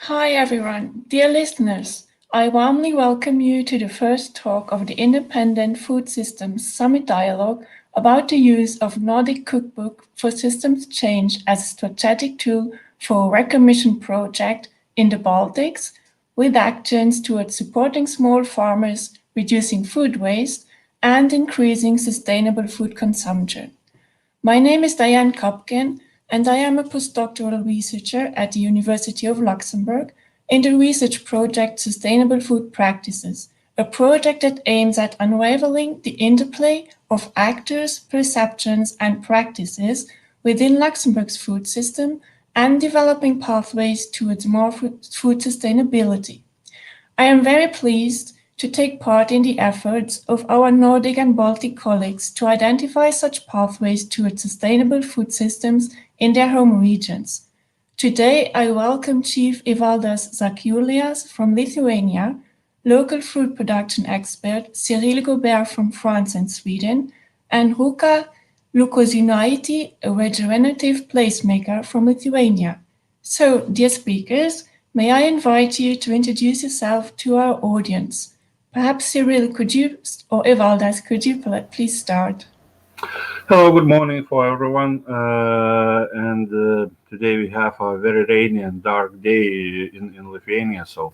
Hi everyone, dear listeners. I warmly welcome you to the first talk of the Independent Food Systems Summit Dialogue about the use of Nordic Cookbook for systems change as a strategic tool for a REKO project in the Baltics, with actions towards supporting small farmers, reducing food waste, and increasing sustainable food consumption. My name is Diane Kapgen, and I am a postdoctoral researcher at the University of Luxembourg in the research project Sustainable Food Practices, a project that aims at unraveling the interplay of actors, perceptions, and practices within Luxembourg's food system and developing pathways towards more food sustainability. I am very pleased to take part in the efforts of our Nordic and Baltic colleagues to identify such pathways towards sustainable food systems in their home regions. Today, I welcome Chief Evaldas Žaliukas from Lithuania, local food production expert Cyrille Gaubert from France and Sweden, and Rūta Lukošiūnaitė, a regenerative placemaker from Lithuania. So, dear speakers, may I invite you to introduce yourself to our audience. Perhaps Cyril, or Evaldas, could you please start? Hello, good morning for everyone. Today we have a very rainy and dark day in Lithuania. So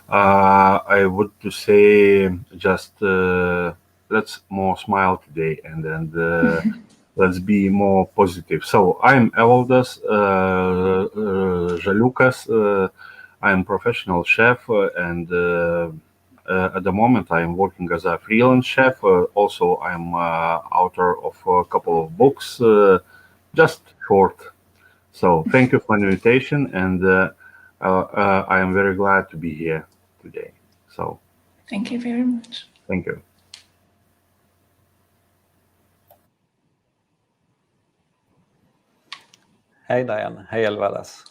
I would to say just let's more smile today and let's be more positive. So I'm Evaldas Žaliukas. I'm professional chef and at the moment, I am working as a freelance chef. Also, I'm author of a couple of books, just short. So thank you for the invitation, and I am very glad to be here today. So thank you very much. Thank you. Hey Diane, hey Evaldas.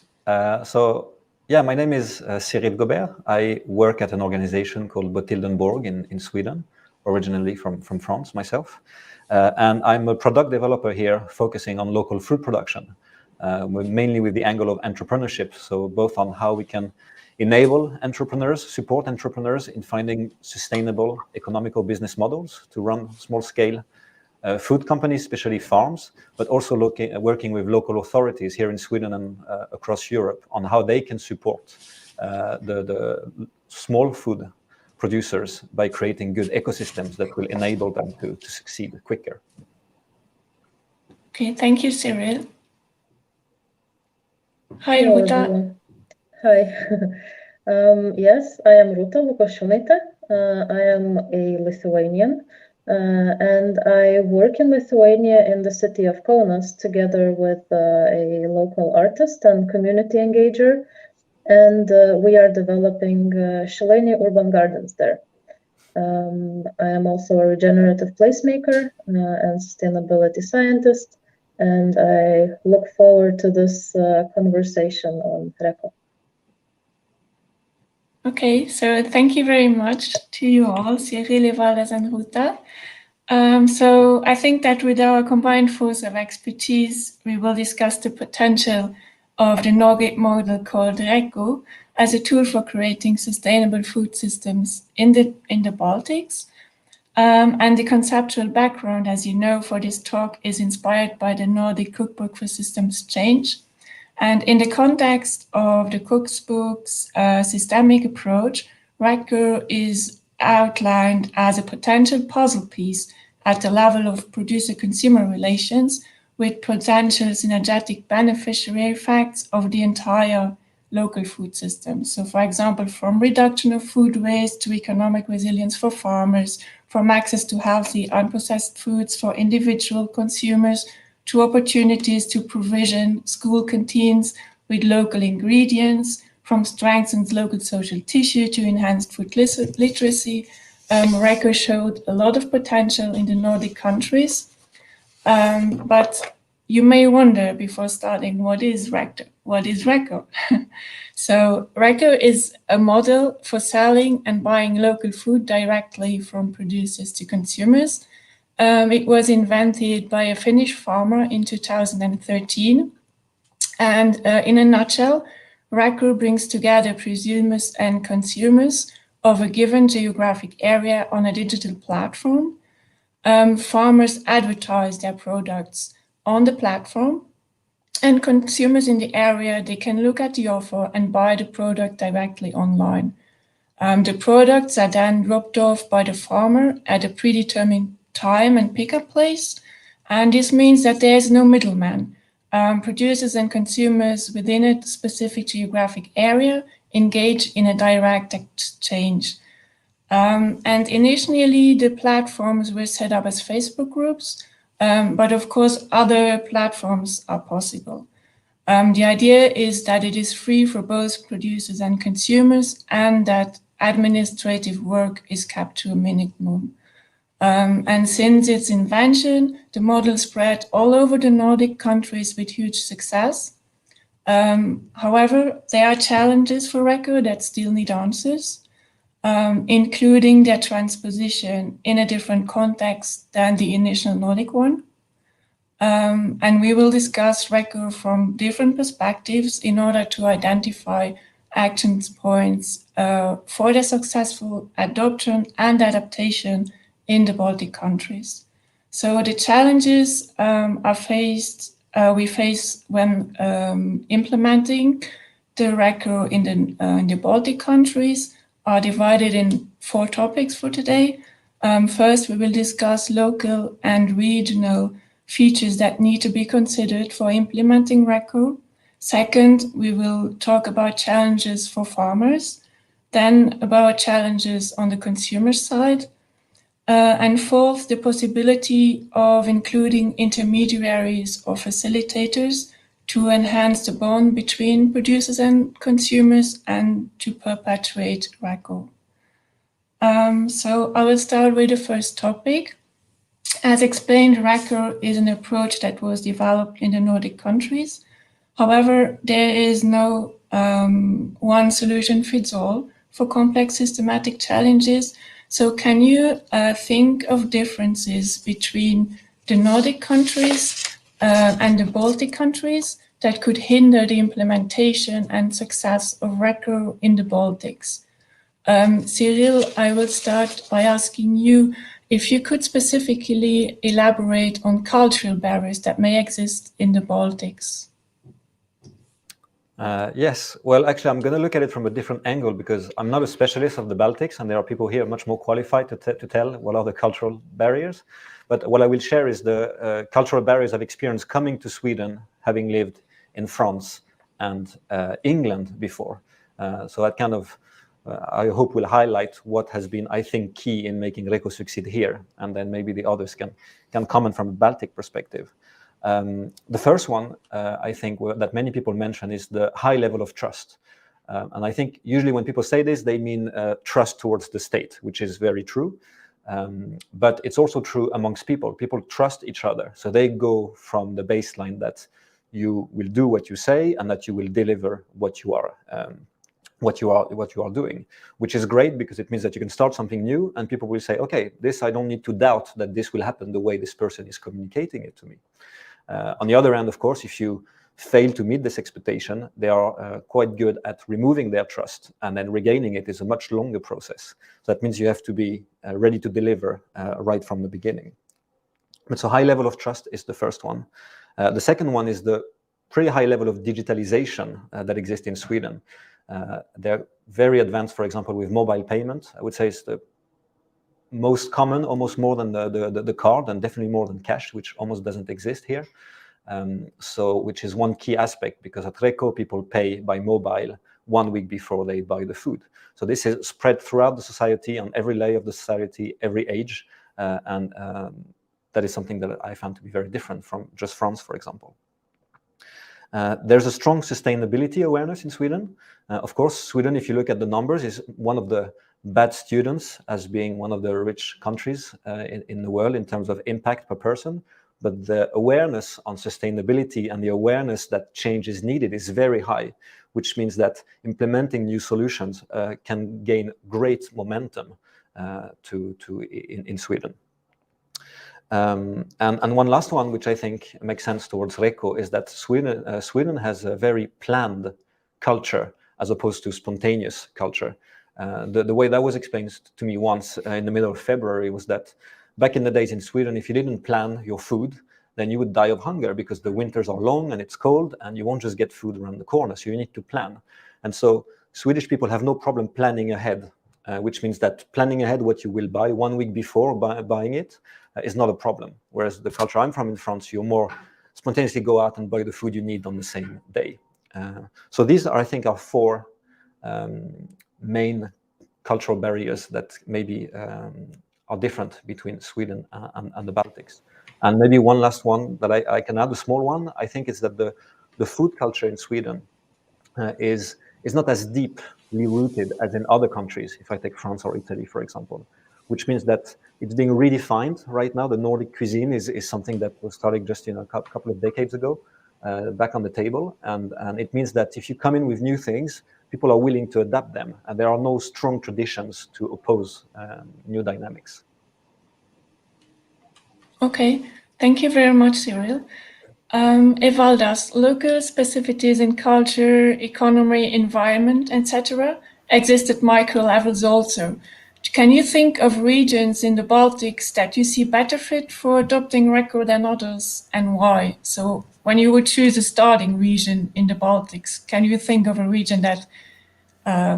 My name is Cyrille Gaubert. I work at an organization called Bottildenborg in Sweden, originally from France myself. And I'm a product developer here focusing on local food production, mainly with the angle of entrepreneurship. So both on how we can enable entrepreneurs, support entrepreneurs in finding sustainable economical business models to run small-scale food companies, especially farms, but also working with local authorities here in Sweden and across Europe on how they can support the small food producers by creating good ecosystems that will enable them to succeed quicker. Okay, thank you, Cyril. Hi, Rūta. Hi. Yes, I am Rūta Lukošiūnaitė. I am a Lithuanian. And I work in Lithuania in the city of Kaunas together with a local artist and community engager, and we are developing Šilainiai urban gardens there. I am also a regenerative placemaker and sustainability scientist, and I look forward to this conversation on REKO. Okay, so thank you very much to you all, Cyril, Evaldas, and Rūta. So I think that with our combined force of expertise, we will discuss the potential of the Nordic model called REKO as a tool for creating sustainable food systems in the Baltics. And the conceptual background, as you know, for this talk is inspired by the Nordic Cookbook for Systems Change. And in the context of the Cookbook's systemic approach, REKO is outlined as a potential puzzle piece at the level of producer-consumer relations with potential synergetic beneficiary effects of the entire local food systems. So, for example, from reduction of food waste to economic resilience for farmers, from access to healthy unprocessed foods for individual consumers, to opportunities to provision school canteens with local ingredients, from strengthened local social tissue to enhanced food literacy. REKO showed a lot of potential in the Nordic countries. But you may wonder before starting, what is REKO? What is REKO? So REKO is a model for selling and buying local food directly from producers to consumers. It was invented by a Finnish farmer in 2013. And in a nutshell, REKO brings together prosumers and consumers of a given geographic area on a digital platform. Farmers advertise their products on the platform, and consumers in the area, they can look at the offer and buy the product directly online. The products are then dropped off by the farmer at a predetermined time and pickup place, and this means that there is no middleman. Producers and consumers within a specific geographic area engage in a direct exchange. And initially, the platforms were set up as Facebook groups, but of course, other platforms are possible. The idea is that it is free for both producers and consumers, and that administrative work is kept to a minimum. And since its invention, the model spread all over the Nordic countries with huge success. However, there are challenges for REKO that still need answers. Including their transposition in a different context than the initial Nordic one. And we will discuss REKO from different perspectives in order to identify action points for the successful adoption and adaptation in the Baltic countries. So the challenges we face when implementing the REKO in the Baltic countries are divided in 4 topics for today. First, we will discuss local and regional features that need to be considered for implementing REKO. Second, we will talk about challenges for farmers, then about challenges on the consumer side. And fourth, the possibility of including intermediaries or facilitators to enhance the bond between producers and consumers and to perpetuate REKO. So I will start with the first topic. As explained, REKO is an approach that was developed in the Nordic countries. However, there is no one solution fits all for complex systematic challenges. So can you think of differences between the Nordic countries and the Baltic countries that could hinder the implementation and success of REKO in the Baltics? Cyril, I will start by asking you if you could specifically elaborate on cultural barriers that may exist in the Baltics. Yes, well, actually, I'm going to look at it from a different angle because I'm not a specialist of the Baltics, and there are people here much more qualified to tell what are the cultural barriers. But what I will share is the cultural barriers I've experienced coming to Sweden, having lived in France and England before. So that kind of, I hope, will highlight what has been, I think, key in making REKO succeed here, and then maybe the others can comment from a Baltic perspective. The first one, I think, that many people mention is the high level of trust. And I think usually when people say this, they mean trust towards the state, which is very true. But it's also true amongst people. People trust each other. So they go from the baseline that you will do what you say and that you will deliver what you are doing, which is great because it means that you can start something new and people will say, okay, this, I don't need to doubt that this will happen the way this person is communicating it to me. On the other hand, of course, if you fail to meet this expectation, they are quite good at removing their trust, and then regaining it is a much longer process. So that means you have to be ready to deliver right from the beginning. But so high level of trust is the first one. The second one is the pretty high level of digitalization that exists in Sweden. They're very advanced, for example, with mobile payment. I would say it's the most common, almost more than the card, and definitely more than cash, which almost doesn't exist here. So, which is one key aspect, because at REKO people pay by mobile 1 week before they buy the food. So this is spread throughout the society, on every layer of the society, every age, and that is something that I found to be very different from just France, for example. There's a strong sustainability awareness in Sweden. Of course, Sweden, if you look at the numbers, is one of the bad students as being one of the rich countries in the world in terms of impact per person. But the awareness on sustainability and the awareness that change is needed is very high, which means that implementing new solutions can gain great momentum in Sweden. And one last one, which I think makes sense towards REKO, is that Sweden has a very planned culture as opposed to spontaneous culture. The way that was explained to me once in the middle of February was that back in the days in Sweden, if you didn't plan your food, then you would die of hunger, because the winters are long and it's cold and you won't just get food around the corner. So you need to plan. And so Swedish people have no problem planning ahead, which means that planning ahead what you will buy 1 week before buying it is not a problem. Whereas the culture I'm from in France, you more spontaneously go out and buy the food you need on the same day. So these are, I think, are 4 main cultural barriers that maybe are different between Sweden and the Baltics. And maybe one last one that I can add, a small one, I think, is that the food culture in Sweden is not as deeply rooted as in other countries, if I take France or Italy, for example, which means that it's being redefined right now. The Nordic cuisine is something that was started just a couple of decades ago, back on the table. And it means that if you come in with new things, people are willing to adapt them, and there are no strong traditions to oppose new dynamics. Okay, thank you very much, Cyril. Evaldas, local specificities in culture, economy, environment, etc. exist at micro levels also. Can you think of regions in the Baltics that you see better fit for adopting REKO than others, and why? So when you would choose a starting region in the Baltics, can you think of a region that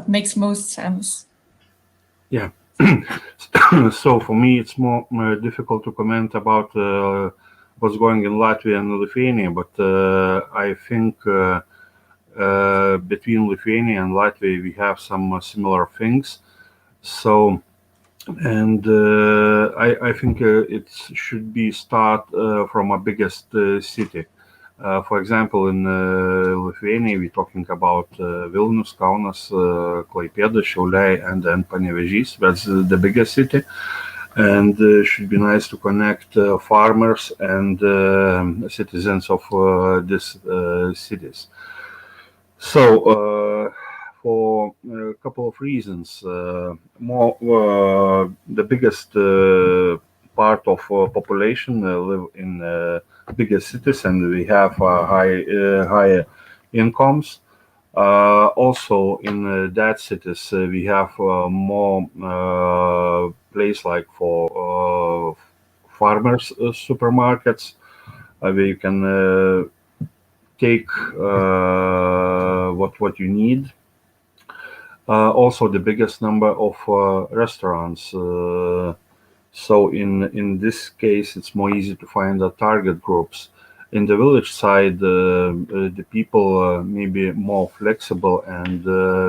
makes most sense? Yeah. So for me, it's more difficult to comment about what's going in Latvia and Lithuania, but I think between Lithuania and Latvia, we have some similar things. So, and I think it should be start from a biggest city. For example, in Lithuania, we're talking about Vilnius, Kaunas, Klaipėda, Šiauliai, and then Panevėžys. That's the biggest city. And it should be nice to connect farmers and citizens of these cities. So, for a couple of reasons, the biggest part of population live in biggest cities, and we have higher incomes. Also, in that cities, we have more place like for farmers supermarkets, where you can take what you need. Also, the biggest number of restaurants. So in this case, it's more easy to find the target groups. In the village side, the people may be more flexible, and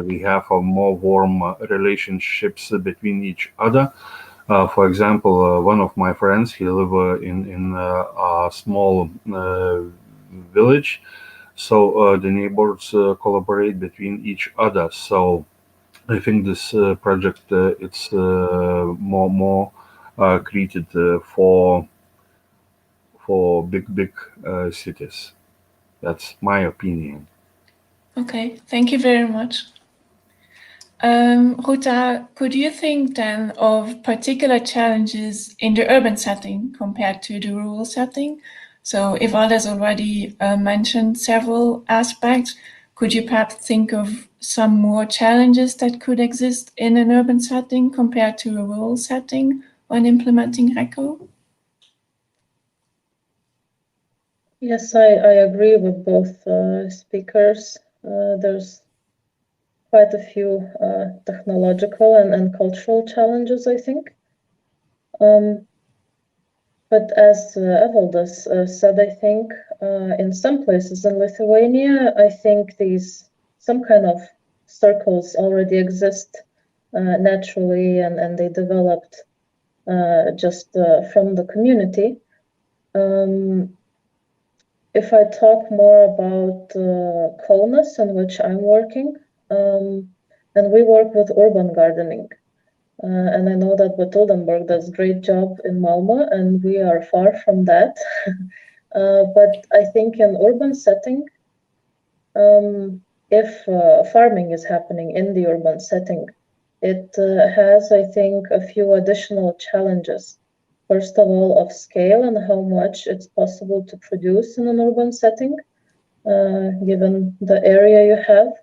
we have a more warm relationships between each other. For example, one of my friends, he live in a small village, so the neighbors collaborate between each other. So I think this project it's more created for big cities. That's my opinion. Okay, thank you very much. Ruta, could you think then of particular challenges in the urban setting compared to the rural setting? So Evaldas already mentioned several aspects. Could you perhaps think of some more challenges that could exist in an urban setting compared to a rural setting when implementing REKO? Yes, I agree with both speakers. There's quite a few technological and cultural challenges, I think. But as Evaldas said, I think in some places in Lithuania, I think some kind of circles already exist naturally, and they developed just from the community. If I talk more about Kaunas, in which I'm working, and we work with urban gardening. And I know that Batildenburg does a great job in Malmö, and we are far from that. But I think in urban setting, if farming is happening in the urban setting, it has, I think, a few additional challenges. First of all, of scale and how much it's possible to produce in an urban setting, given the area you have.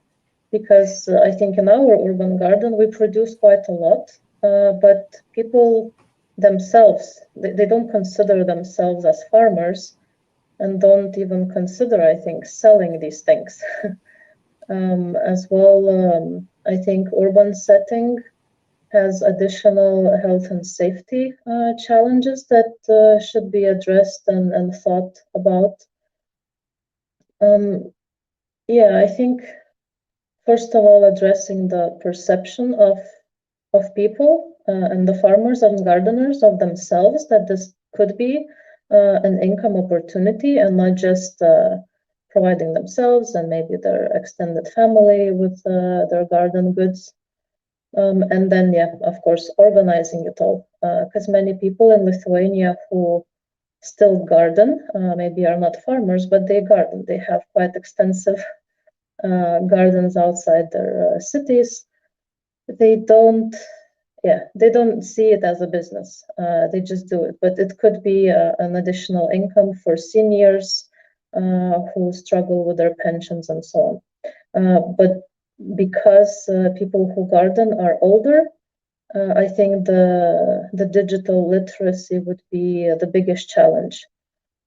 Because I think in our urban garden, we produce quite a lot, but people themselves, they don't consider themselves as farmers and don't even consider, I think, selling these things. As well, I think urban setting has additional health and safety challenges that should be addressed and thought about. Yeah, I think first of all, addressing the perception of people and the farmers and gardeners of themselves, that this could be an income opportunity and not just providing themselves and maybe their extended family with their garden goods. And then, yeah, of course, organizing it all, because many people in Lithuania who still garden, maybe are not farmers, but they garden. They have quite extensive gardens outside their cities. They don't see it as a business. They just do it. But it could be an additional income for seniors who struggle with their pensions and so on. But because people who garden are older, I think the digital literacy would be the biggest challenge.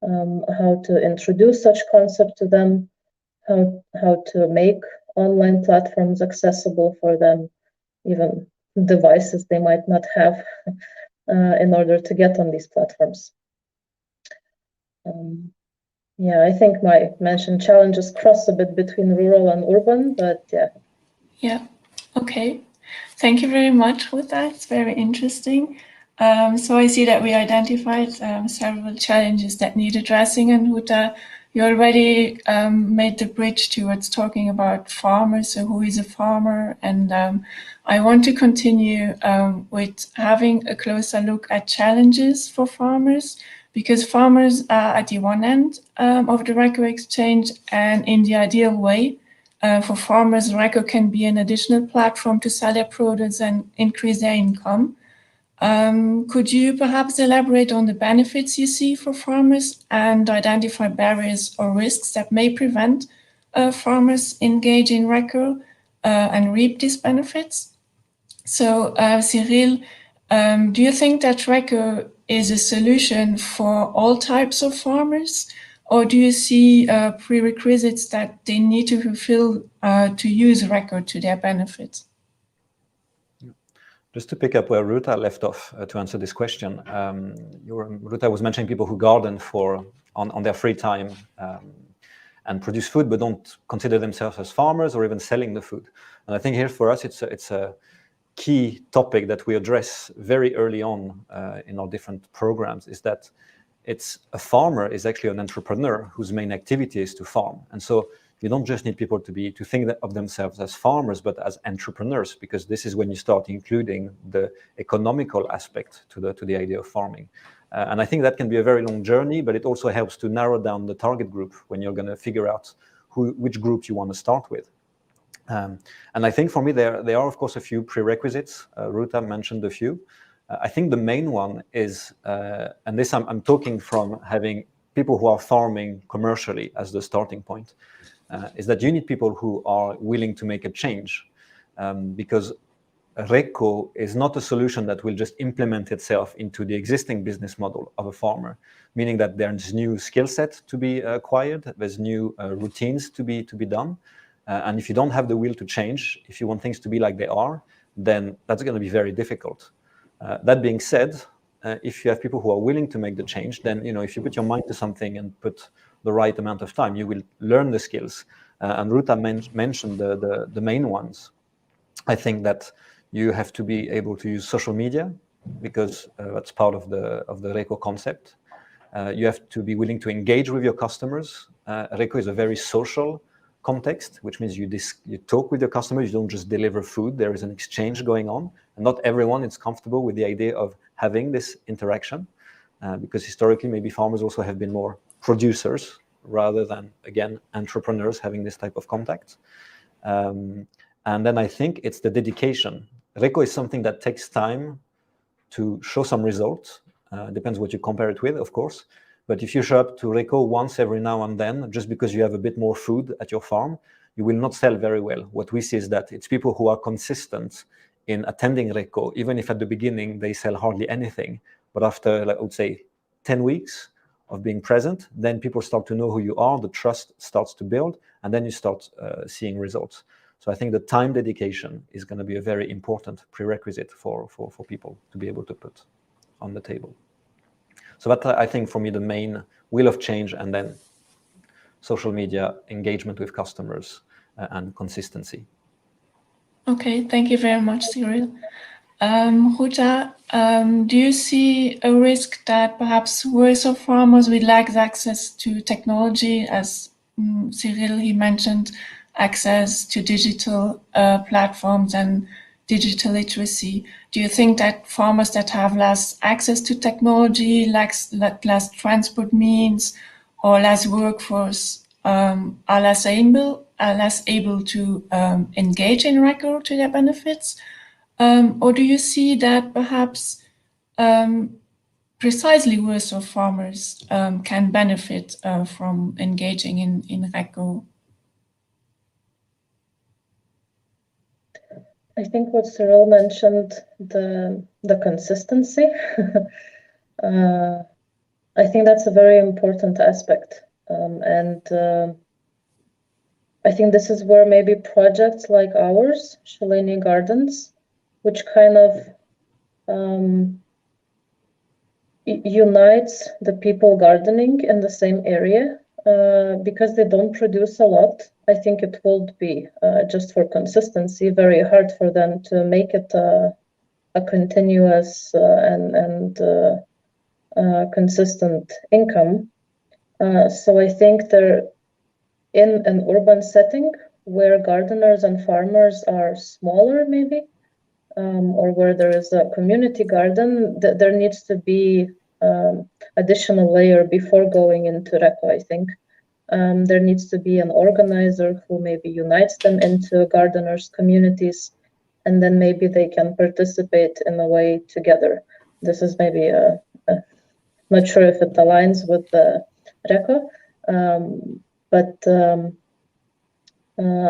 How to introduce such concept to them, how to make online platforms accessible for them, even devices they might not have in order to get on these platforms. Yeah, I think my mentioned challenges cross a bit between rural and urban, but yeah. Yeah, okay. Thank you very much for that. It's very interesting. So I see that we identified several challenges that need addressing, and Huta, you already made the bridge towards talking about farmers, so who is a farmer, and I want to continue with having a closer look at challenges for farmers, because farmers are at the one end of the REKO exchange, and in the ideal way, for farmers, REKO can be an additional platform to sell their produce and increase their income. Could you perhaps elaborate on the benefits you see for farmers and identify barriers or risks that may prevent farmers engage in REKO and reap these benefits? So, Cyril, do you think that REKO is a solution for all types of farmers? Or do you see prerequisites that they need to fulfill to use REKO to their benefit? Just to pick up where Ruta left off to answer this question, Ruta was mentioning people who garden on their free time and produce food, but don't consider themselves as farmers or even selling the food. And I think here for us, it's a key topic that we address very early on in our different programs, is that a farmer is actually an entrepreneur whose main activity is to farm. And so you don't just need people to think of themselves as farmers, but as entrepreneurs, because this is when you start including the economical aspect to the idea of farming. And I think that can be a very long journey, but it also helps to narrow down the target group when you're going to figure out which group you want to start with. And I think for me, there are, of course, a few prerequisites. Ruta mentioned a few. I think the main one is, and this I'm talking from having people who are farming commercially as the starting point, is that you need people who are willing to make a change, because REKO is not a solution that will just implement itself into the existing business model of a farmer, meaning that there's new skill set to be acquired, there's new routines to be done. And if you don't have the will to change, if you want things to be like they are, then that's going to be very difficult. That being said, if you have people who are willing to make the change, then if you put your mind to something and put the right amount of time, you will learn the skills. And Ruta mentioned the main ones. I think that you have to be able to use social media, because that's part of the REKO concept. You have to be willing to engage with your customers. REKO is a very social context, which means you talk with your customers. You don't just deliver food. There is an exchange going on, and not everyone is comfortable with the idea of having this interaction, because historically maybe farmers also have been more producers rather than, again, entrepreneurs having this type of contact. And then I think it's the dedication. REKO is something that takes time to show some results. Depends what you compare it with, of course. But if you show up to REKO once every now and then, just because you have a bit more food at your farm, you will not sell very well. What we see is that it's people who are consistent in attending REKO, even if at the beginning they sell hardly anything. But after, I would say, 10 weeks of being present, then people start to know who you are, the trust starts to build, and then you start seeing results. So I think the time dedication is going to be a very important prerequisite for people to be able to put on the table. So that, I think, for me, the main wheel of change, and then social media, engagement with customers, and consistency. Okay, thank you very much, Cyril. Ruta, do you see a risk that perhaps worse off farmers will lack access to technology, as Cyril, he mentioned, access to digital platforms and digital literacy? Do you think that farmers that have less access to technology, less transport means, or less workforce are less able to engage in REKO to their benefits? Or do you see that perhaps precisely worse off farmers can benefit from engaging in REKO? I think what Cyril mentioned, the consistency, I think that's a very important aspect. And I think this is where maybe projects like ours, Šilainiai Gardens, which kind of unites the people gardening in the same area, because they don't produce a lot. I think it will be, just for consistency, very hard for them to make it a continuous and consistent income. So I think they're in an urban setting where gardeners and farmers are smaller, maybe, or where there is a community garden, there needs to be additional layer before going into REKO, I think. There needs to be an organizer who maybe unites them into gardeners' communities, and then maybe they can participate in a way together. This is maybe not sure if it aligns with the REKO, but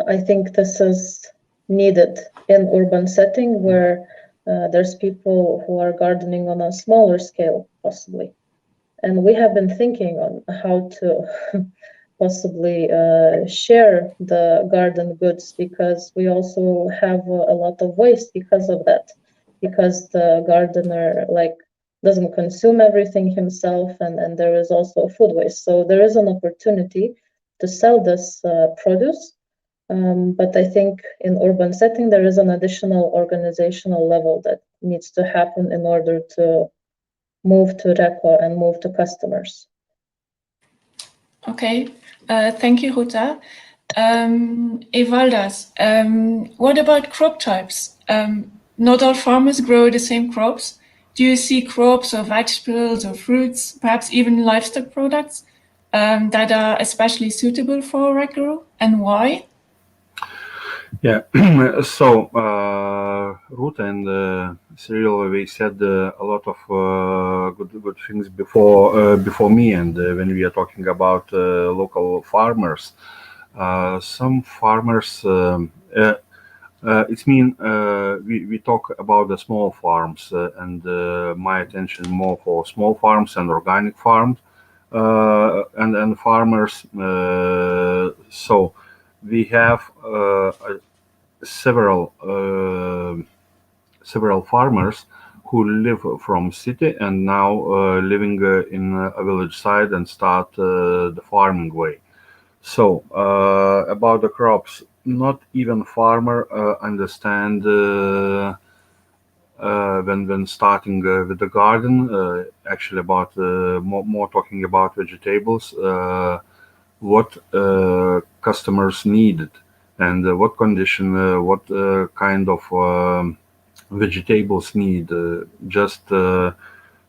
I think this is needed in urban setting where there's people who are gardening on a smaller scale, possibly. And we have been thinking on how to possibly share the garden goods, because we also have a lot of waste because of that, because the gardener doesn't consume everything himself, and there is also food waste. So there is an opportunity to sell this produce, but I think in urban setting there is an additional organizational level that needs to happen in order to move to REKO and move to customers. Okay, thank you, Ruta. Evaldas, what about crop types? Not all farmers grow the same crops. Do you see crops or vegetables or fruits, perhaps even livestock products, that are especially suitable for REKO, and why? Yeah, so Ruta and Cyril, we said a lot of good things before me, and when we are talking about local farmers, some farmers, we talk about the small farms, and my attention more for small farms and organic farms and farmers. So we have several farmers who live from city and now living in a village side and start the farming way. So about the crops, not even farmer understand when starting with the garden. Actually, about more talking about vegetables, what customers needed and what condition, what kind of vegetables need.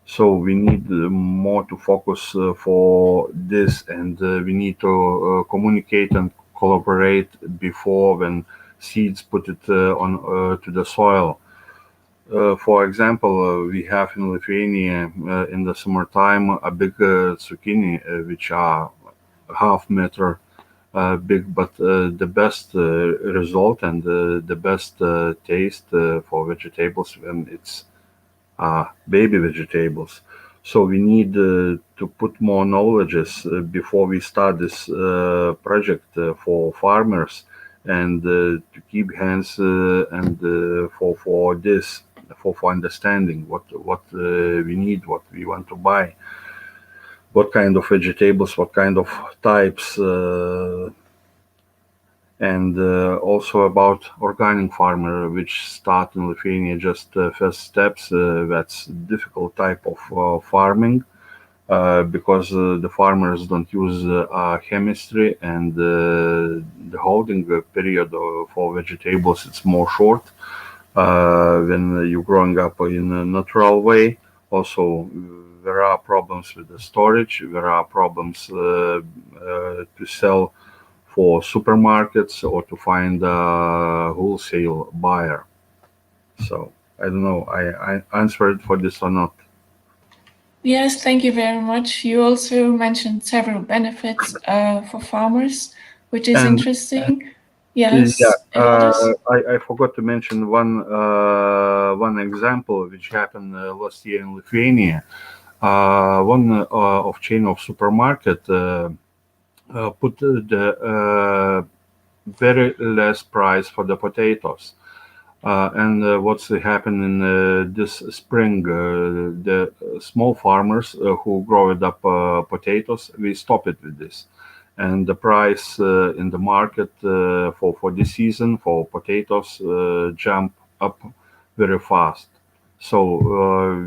So we need more to focus for this, and we need to communicate and collaborate before when seeds put it on to the soil. For example, we have in Lithuania in the summertime a big zucchini, which are half meter big, but the best result and the best taste for vegetables when it's baby vegetables. So we need to put more knowledges before we start this project for farmers, and to keep hands and for this for understanding what we need, what we want to buy, what kind of vegetables, what kind of types, and also about organic farmer, which start in Lithuania just first steps. That's difficult type of farming because the farmers don't use chemistry, and the holding period for vegetables it's more short when you're growing up in a natural way. Also, there are problems with the storage. There are problems to sell for supermarkets or to find a wholesale buyer. So I don't know, I answered for this or not. Yes, thank you very much. You also mentioned several benefits for farmers, which is interesting. Yes. Yeah, I forgot to mention one example which happened last year in Lithuania. One of chain of supermarket put the very less price for the potatoes. And what's happened in this spring, the small farmers who grow up potatoes, we stop it with this. And the price in the market for this season for potatoes jump up very fast. So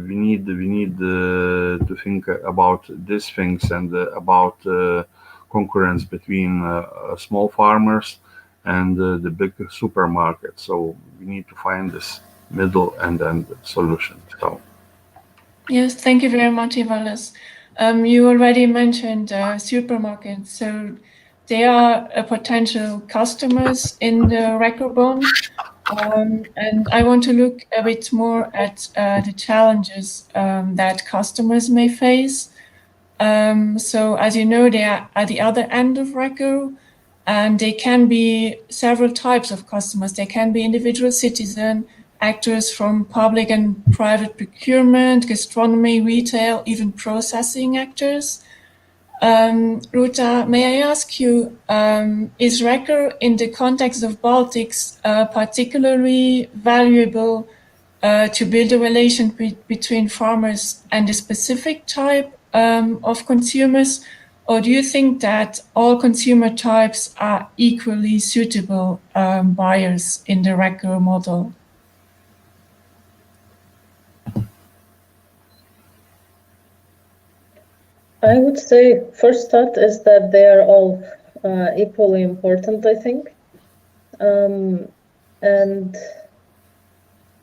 we need to think about these things and about concurrence between small farmers and the big supermarket. So we need to find this middle and solution. So yes, thank you very much, Evaldas. You already mentioned supermarkets, so they are potential customers in the REKO. And I want to look a bit more at the challenges that customers may face. So as you know, they are at the other end of REKO, and they can be several types of customers. They can be individual citizen, actors from public and private procurement, gastronomy, retail, even processing actors. Ruta, may I ask you, is REKO in the context of Baltics particularly valuable to build a relation between farmers and a specific type of consumers? Or do you think that all consumer types are equally suitable buyers in the REKO model? I would say first thought is that they are all equally important, I think. And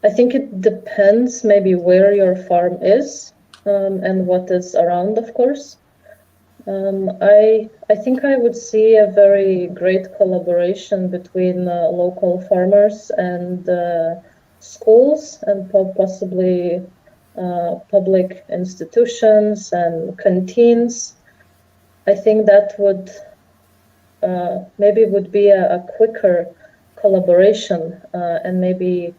I think it depends maybe where your farm is and what is around, of course. I think I would see a very great collaboration between local farmers and schools and possibly public institutions and canteens. I think that would would be a quicker collaboration and maybe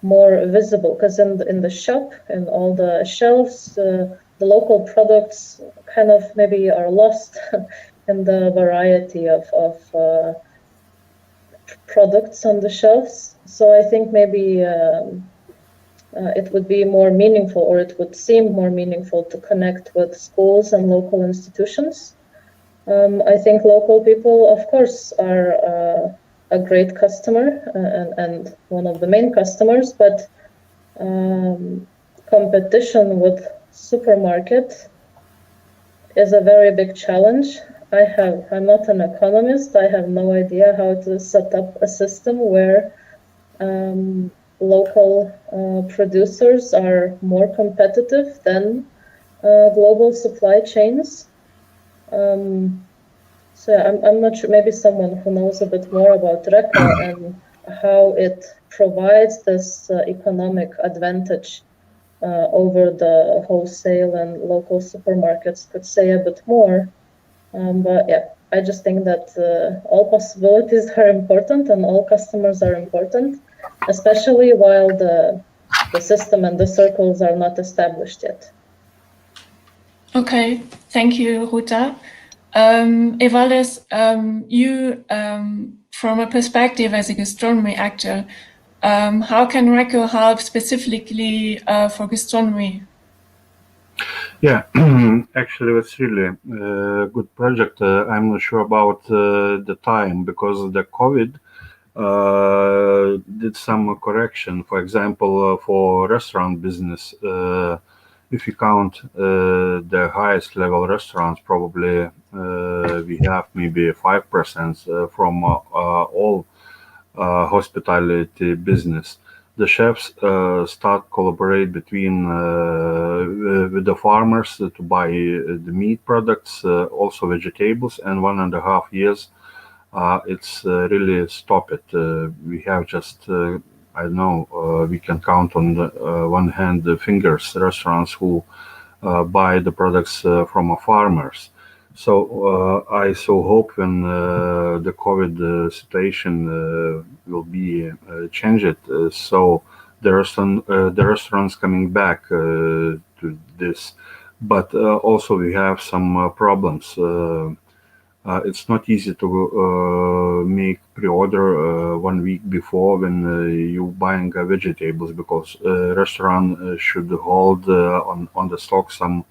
more visible, because in the shop, in all the shelves, the local products kind of maybe are lost in the variety of products on the shelves. So I think maybe it would be more meaningful, or it would seem more meaningful, to connect with schools and local institutions. I think local people, of course, are a great customer and one of the main customers, but competition with supermarket is a very big challenge. I'm not an economist. I have no idea how to set up a system where local producers are more competitive than global supply chains. So I'm not sure, maybe someone who knows a bit more about REKO and how it provides this economic advantage over the wholesale and local supermarkets could say a bit more. But yeah, I just think that all possibilities are important and all customers are important, especially while the system and the circles are not established yet. Okay, thank you, Ruta. Evaldas, you, from a perspective as a gastronomy actor, how can REKO help specifically for gastronomy? Yeah, actually, it's really a good project. I'm not sure about the time because the COVID did some correction. For example, for restaurant business, if you count the highest level restaurants, probably we have maybe 5% from all hospitality business. The chefs start collaborate between with the farmers to buy the meat products, also vegetables, and 1.5 years it's really stopped it. We have just I don't know, we can count on the, one hand the fingers restaurants who buy the products from farmers. So I so hope when the COVID situation will be changed, so there are some the restaurants coming back to this, but also we have some problems. It's not easy to make pre-order 1 week before when you buying vegetables, because restaurant should hold on the stock some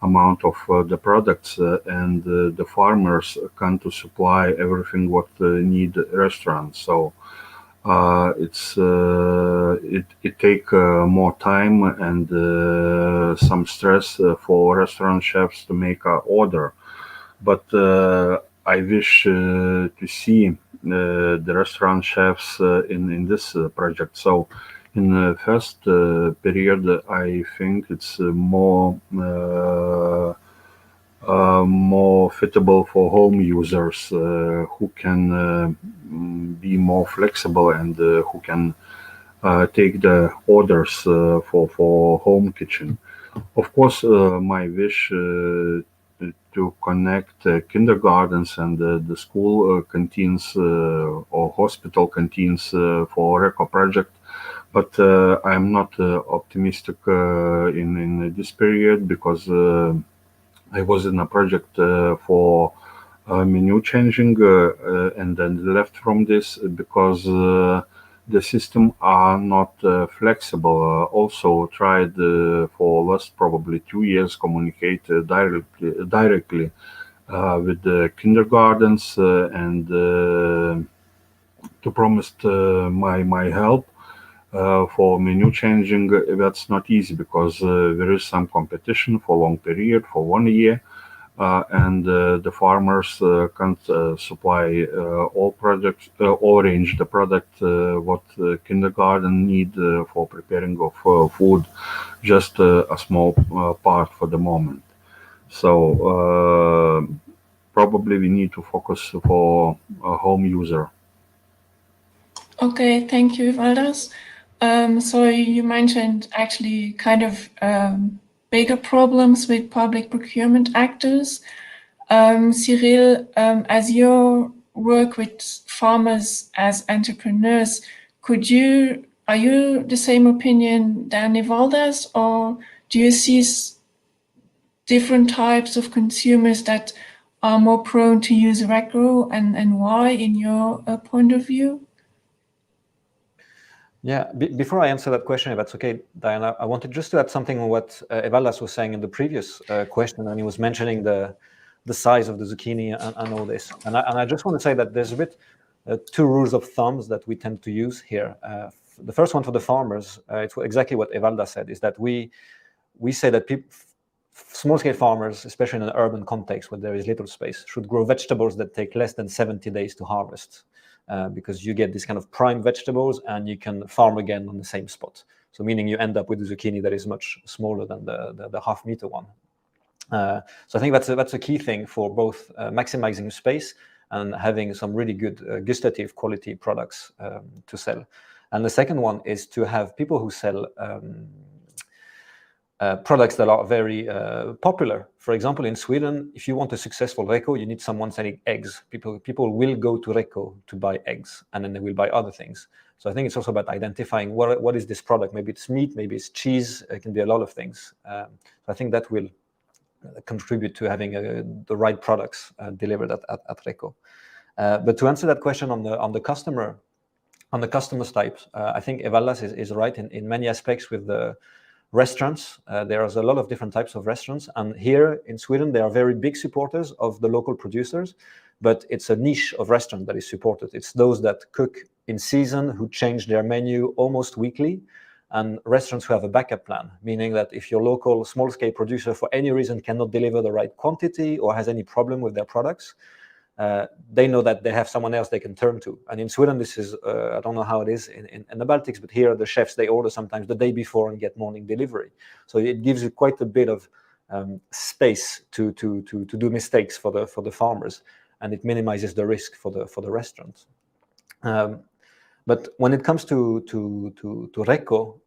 amount of the products, and the farmers can't to supply everything what need restaurants. So it take more time and some stress for restaurant chefs to make a order. But I wish to see the restaurant chefs in this project. So in the first period, I think it's more fitable for home users who can be more flexible and who can take the orders for home kitchen. Of course, my wish to connect kindergartens and the school canteens or hospital canteens for REKO project, but I'm not optimistic in this period, because I was in a project for menu changing and then left from this because the system are not flexible. Also tried for last probably 2 years communicate directly with the kindergartens and to promise my help for menu changing. That's not easy because there is some competition for long period, for 1 year. And the farmers can't supply all products, all range the product what kindergarten need for preparing of food, just a small part for the moment. So probably we need to focus for a home user. Okay, thank you, Evaldas. So you mentioned actually kind of bigger problems with public procurement actors. Cyril, as you work with farmers as entrepreneurs, are you the same opinion than Evaldas, or do you see different types of consumers that are more prone to use REKO, and why in your point of view? Yeah, before I answer that question, if that's okay, Diane, I wanted just to add something on what Evaldas was saying in the previous question, and he was mentioning the size of the zucchini and all this. And I just want to say that there's a bit two rules of thumbs that we tend to use here. The first one for the farmers, it's exactly what Evaldas said, is that we say that small-scale farmers, especially in an urban context where there is little space, should grow vegetables that take less than 70 days to harvest. Because you get these kind of prime vegetables and you can farm again on the same spot. So meaning you end up with a zucchini that is much smaller than the half-meter one. So I think that's a key thing for both maximizing space and having some really good gustative quality products to sell. And the second one is to have people who sell products that are very popular. For example, in Sweden, if you want a successful REKO, you need someone selling eggs. People will go to REKO to buy eggs, and then they will buy other things. So I think it's also about identifying what is this product. Maybe it's meat, maybe it's cheese. It can be a lot of things. So I think that will contribute to having the right products delivered at REKO. But to answer that question on the customer types, I think Evaldas is right in many aspects with the restaurants. There's a lot of different types of restaurants, and here in Sweden they are very big supporters of the local producers, but it's a niche of restaurant that is supported. It's those that cook in season, who change their menu almost weekly, and restaurants who have a backup plan, meaning that if your local small-scale producer for any reason cannot deliver the right quantity or has any problem with their products, they know that they have someone else they can turn to. And in Sweden, this is, I don't know how it is in the Baltics, but here the chefs, they order sometimes the day before and get morning delivery. So it gives you quite a bit of space to do mistakes for the farmers, and it minimizes the risk for the restaurants. But when it comes to REKO,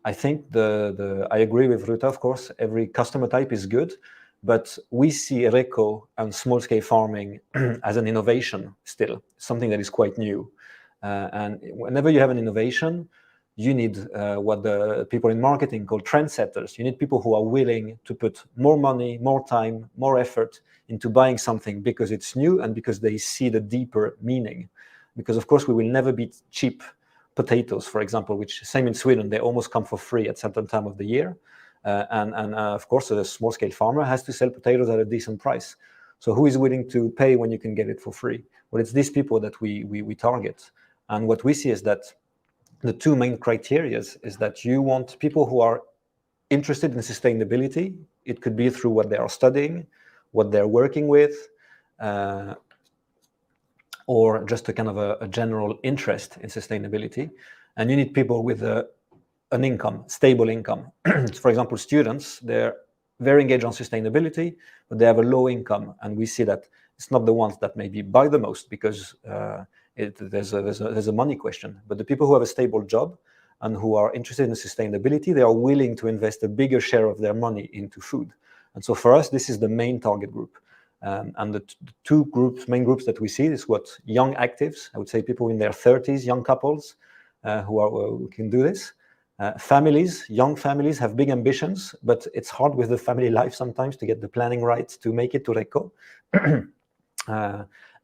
I think I agree with Ruta, of course. Every customer type is good. But we see REKO and small-scale farming as an innovation still, something that is quite new. And whenever you have an innovation, you need what the people in marketing call trendsetters. You need people who are willing to put more money, more time, more effort into buying something because it's new and because they see the deeper meaning. Because, of course, we will never beat cheap potatoes, for example, which, same in Sweden, they almost come for free at certain time of the year. Of course, a small-scale farmer has to sell potatoes at a decent price. So who is willing to pay when you can get it for free? Well, it's these people that we target. And what we see is that the two main criteria is that you want people who are interested in sustainability. It could be through what they are studying, what they're working with, or just a kind of a general interest in sustainability. And you need people with an income, stable income. For example, students, they're very engaged on sustainability, but they have a low income. And we see that it's not the ones that maybe buy the most because there's a money question. But the people who have a stable job and who are interested in sustainability, they are willing to invest a bigger share of their money into food. And so for us, this is the main target group. And the two main groups that we see is what young actives, I would say people in their 30s, young couples who can do this. Young families have big ambitions, but it's hard with the family life sometimes to get the planning right to make it to REKO.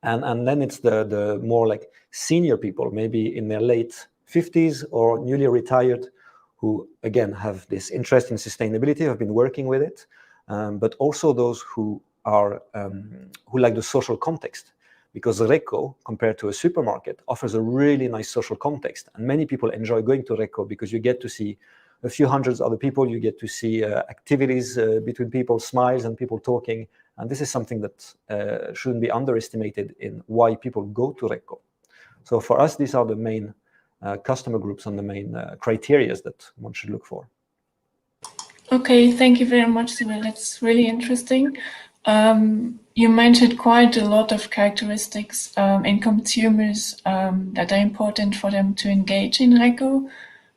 And then it's the more like senior people, maybe in their late 50s or newly retired, who again have this interest in sustainability, have been working with it, but also those who like the social context. Because REKO, compared to a supermarket, offers a really nice social context. And many people enjoy going to REKO because you get to see a few hundreds of other people, you get to see activities between people, smiles and people talking. And this is something that shouldn't be underestimated in why people go to REKO. So for us, these are the main customer groups and the main criteria that one should look for. Okay, thank you very much, Cyril. That's really interesting. You mentioned quite a lot of characteristics in consumers that are important for them to engage in REKO.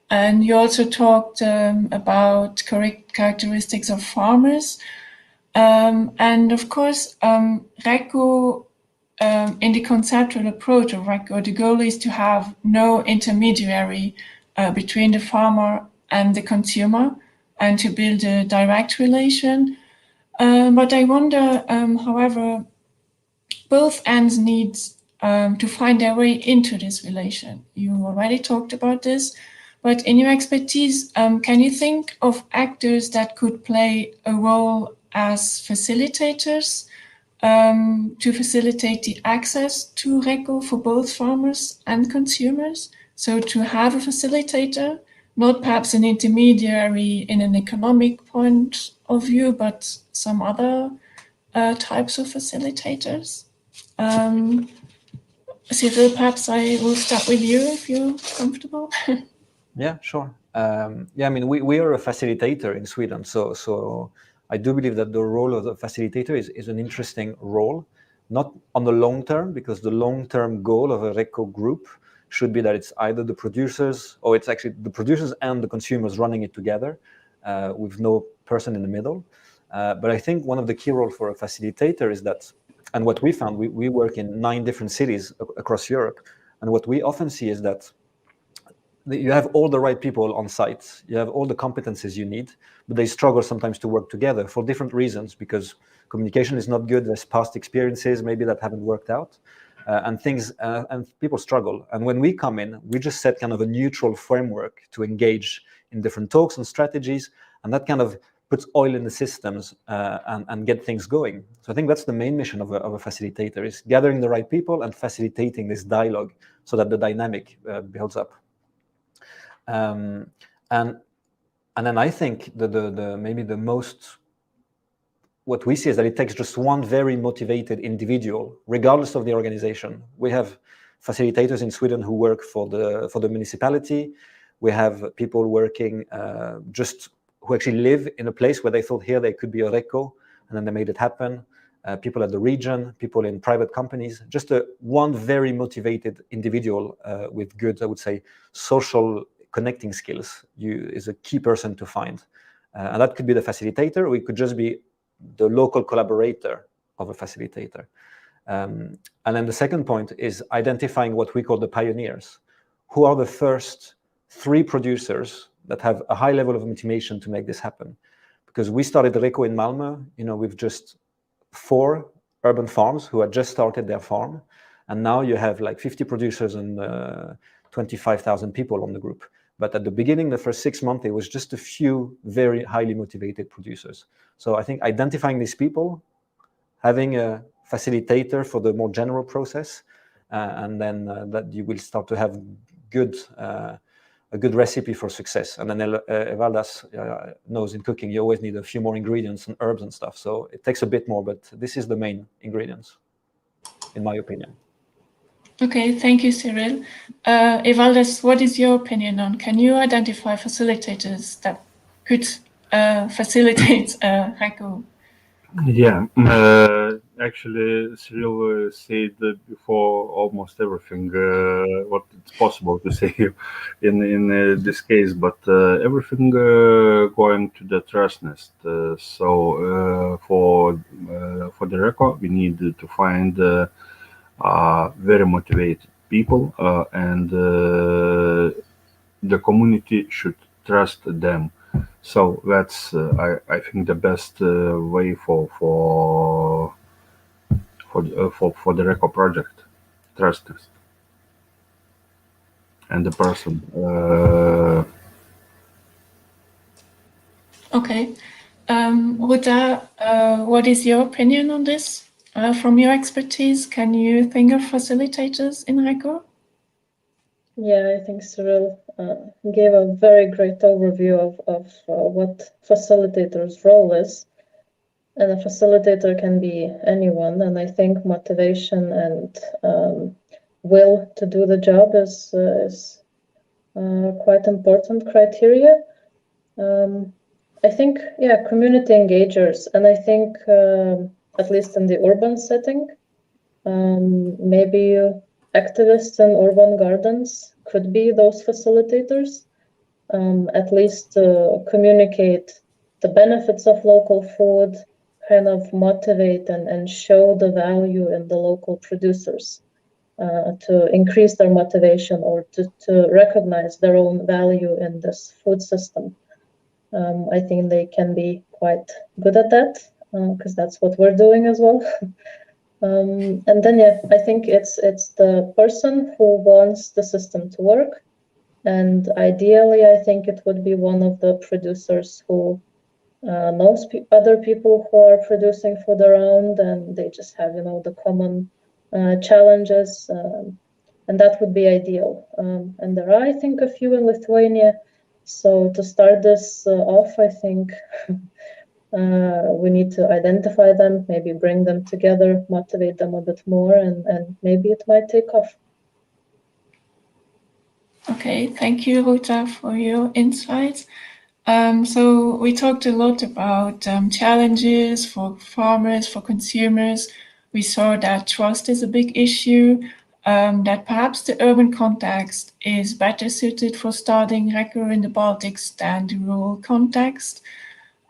And you also talked about correct characteristics of farmers. And of course, REKO, in the conceptual approach of REKO, the goal is to have no intermediary between the farmer and the consumer and to build a direct relation. But I wonder, however, both ends need to find their way into this relation. You already talked about this, but in your expertise, can you think of actors that could play a role as facilitators to facilitate the access to REKO for both farmers and consumers? So to have a facilitator, not perhaps an intermediary in an economic point of view, but some other types of facilitators. Cyril, perhaps I will start with you if you're comfortable. Yeah, sure. Yeah, I mean, we are a facilitator in Sweden, so I do believe that the role of the facilitator is an interesting role, not on the long term, because the long-term goal of a REKO group should be that it's either the producers, or it's actually the producers and the consumers running it together with no person in the middle. But I think one of the key roles for a facilitator is that, and what we found, we work in 9 different cities across Europe, and what we often see is that you have all the right people on site, you have all the competencies you need, but they struggle sometimes to work together for different reasons, because communication is not good, there's past experiences maybe that haven't worked out, and people struggle. And when we come in, we just set kind of a neutral framework to engage in different talks and strategies, and that kind of puts oil in the systems and get things going. So I think that's the main mission of a facilitator, is gathering the right people and facilitating this dialogue so that the dynamic builds up. And then I think maybe the most, what we see is that it takes just one very motivated individual, regardless of the organization. We have facilitators in Sweden who work for the municipality. We have people working who actually live in a place where they thought here they could be a REKO, and then they made it happen. People at the region, people in private companies, just one very motivated individual with good, I would say, social connecting skills is a key person to find. And that could be the facilitator, or it could just be the local collaborator of a facilitator. And then the second point is identifying what we call the pioneers. Who are the first 3 producers that have a high level of motivation to make this happen? Because we started REKO in Malmö, with just 4 urban farms who had just started their farm. And now you have like 50 producers and 25,000 people on the group. But at the beginning, the first 6 months, it was just a few very highly motivated producers. So I think identifying these people, having a facilitator for the more general process, and then that you will start to have a good recipe for success. And then Evaldas knows in cooking, you always need a few more ingredients and herbs and stuff. So it takes a bit more, but this is the main ingredients, in my opinion. Okay, thank you, Cyril. Evaldas, what is your opinion on? Can you identify facilitators that could facilitate REKO? Yeah, actually, Cyril said before almost everything what it's possible to say in this case, but everything going to the trust nest. So for the REKO, we need to find very motivated people, and the community should trust them. So that's I think the best way for the REKO project, trust us and the person. Okay, Ruta, what is your opinion on this? From your expertise, can you think of facilitators in REKO? Yeah, I think Cyril gave a very great overview of what facilitator's role is. And a facilitator can be anyone. And I think motivation and will to do the job is quite important criteria. I think, yeah, community engagers. And I think, at least in the urban setting, maybe activists in urban gardens could be those facilitators, at least communicate the benefits of local food, kind of motivate and show the value in the local producers, to increase their motivation or to recognize their own value in this food system. I think they can be quite good at that, because that's what we're doing as well. And then, yeah, I think it's the person who wants the system to work. And ideally, I think it would be one of the producers who knows other people who are producing food around, and they just have, the common challenges. And that would be ideal. And there are, I think, a few in Lithuania. So to start this off, I think we need to identify them, maybe bring them together, motivate them a bit more, and maybe it might take off. Okay, thank you, Ruta, for your insights. So we talked a lot about challenges for farmers, for consumers. We saw that trust is a big issue, that perhaps the urban context is better suited for starting REKO in the Baltics than the rural context.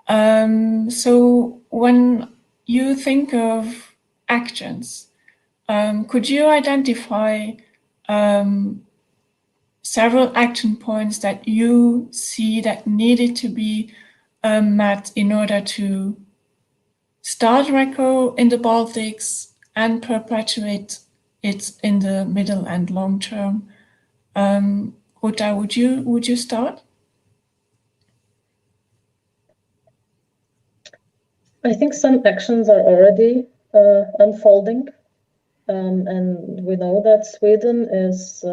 So when you think of actions, could you identify several action points that you see that needed to be met in order to start REKO in the Baltics and perpetuate it in the middle and long term? Ruta, would you start? I think some actions are already unfolding, and we know that Sweden is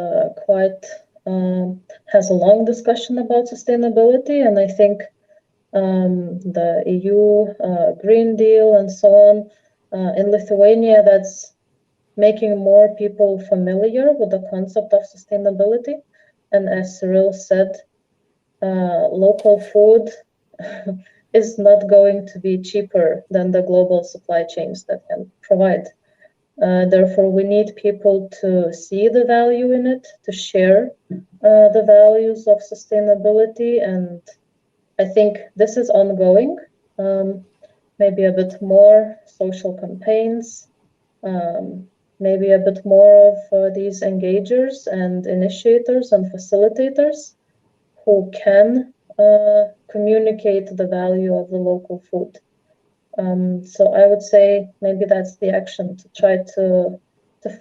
has a long discussion about sustainability, and I think the EU Green Deal and so on in Lithuania, that's making more people familiar with the concept of sustainability. And as Cyril said, local food is not going to be cheaper than the global supply chains that can provide. Therefore, we need people to see the value in it, to share the values of sustainability. And I think this is ongoing. Maybe a bit more social campaigns, maybe a bit more of these engagers and initiators and facilitators who can communicate the value of the local food. So I would say maybe that's the action, to try to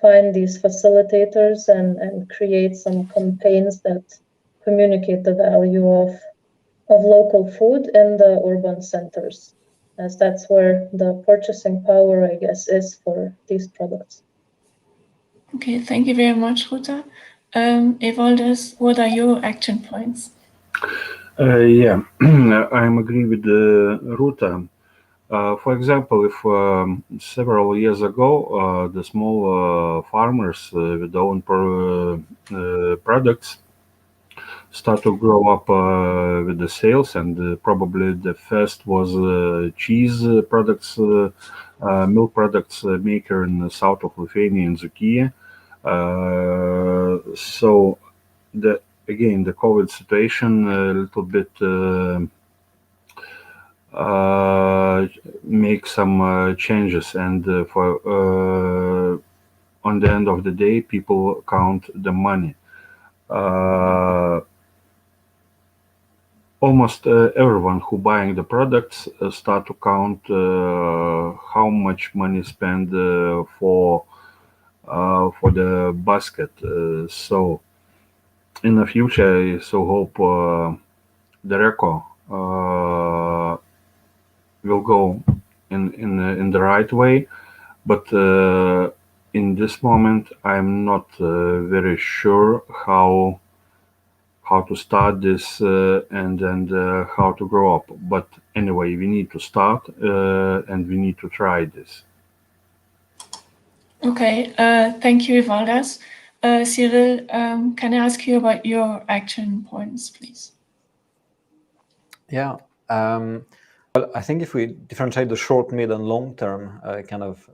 find these facilitators and create some campaigns that communicate the value of local food in the urban centers, as that's where the purchasing power, I guess, is for these products. Okay, thank you very much, Ruta. Evaldas, what are your action points? Yeah, I agree with Ruta. For example, if several years ago the small farmers with their own products start to grow up with the sales, and probably the first was cheese products, milk products maker in the south of Lithuania, in Dzūkija. So the COVID situation a little bit make some changes, and for on the end of the day, people count the money. Almost everyone who buying the products start to count how much money spent for the basket. So in the future, I so hope the REKO will go in the right way, but in this moment, I'm not very sure how to start this and how to grow up. But anyway, we need to start and we need to try this. Okay, thank you, Evaldas. Cyril, can I ask you about your action points, please? Yeah. Well, I think if we differentiate the short, mid, and long term kind of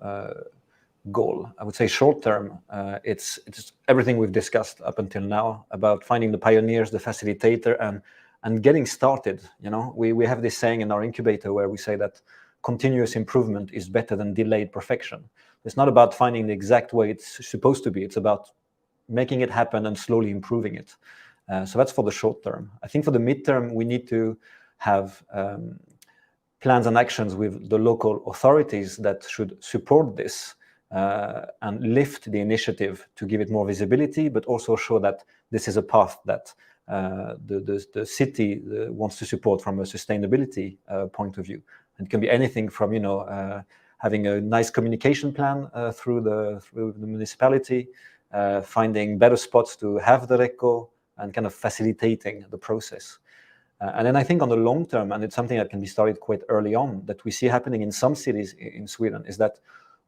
goal, I would say short term, it's everything we've discussed up until now about finding the pioneers, the facilitator, and getting started. You know, we have this saying in our incubator where we say that continuous improvement is better than delayed perfection. It's not about finding the exact way it's supposed to be. It's about making it happen and slowly improving it. So that's for the short term. I think for the midterm, we need to have plans and actions with the local authorities that should support this and lift the initiative to give it more visibility, but also show that this is a path that the city wants to support from a sustainability point of view. And it can be anything from, you know, having a nice communication plan through the municipality, finding better spots to have the REKO, and kind of facilitating the process. And then I think on the long term, and it's something that can be started quite early on, that we see happening in some cities in Sweden, is that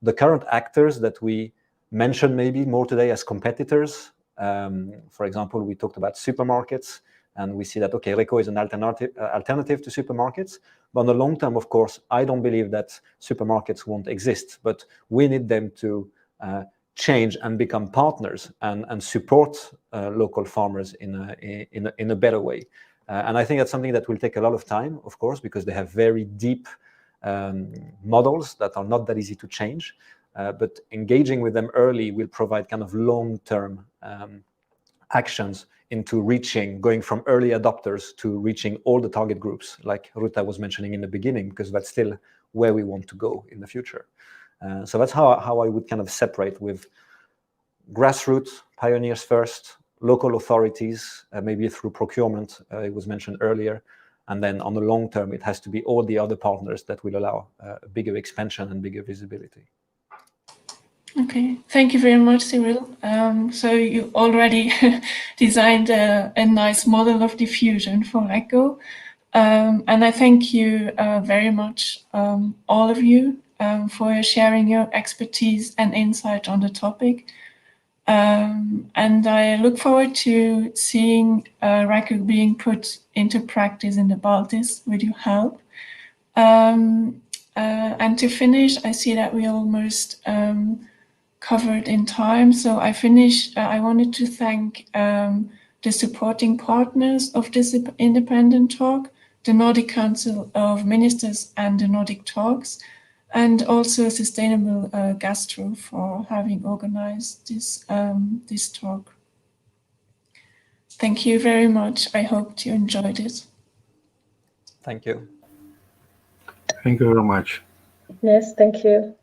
the current actors that we mentioned maybe more today as competitors, for example, we talked about supermarkets, and we see that, okay, REKO is an alternative to supermarkets. But on the long term, of course, I don't believe that supermarkets won't exist, but we need them to change and become partners and support local farmers in a better way. And I think that's something that will take a lot of time, of course, because they have very deep models that are not that easy to change. But engaging with them early will provide kind of long-term actions into going from early adopters to reaching all the target groups, like Ruta was mentioning in the beginning, because that's still where we want to go in the future. So that's how I would kind of separate with grassroots, pioneers first, local authorities, maybe through procurement, it was mentioned earlier. And then on the long term, it has to be all the other partners that will allow a bigger expansion and bigger visibility. Okay, thank you very much, Cyril. So you already designed a nice model of diffusion for REKO. And I thank you very much, all of you, for sharing your expertise and insight on the topic. And I look forward to seeing REKO being put into practice in the Baltics with your help. And to finish, I see that we almost covered in time. So I wanted to thank the supporting partners of this independent talk, the Nordic Council of Ministers and the Nordic Talks, and also Sustainable Gastro for having organized this talk. Thank you very much. I hope you enjoyed it. Thank you. Thank you very much. Yes, thank you.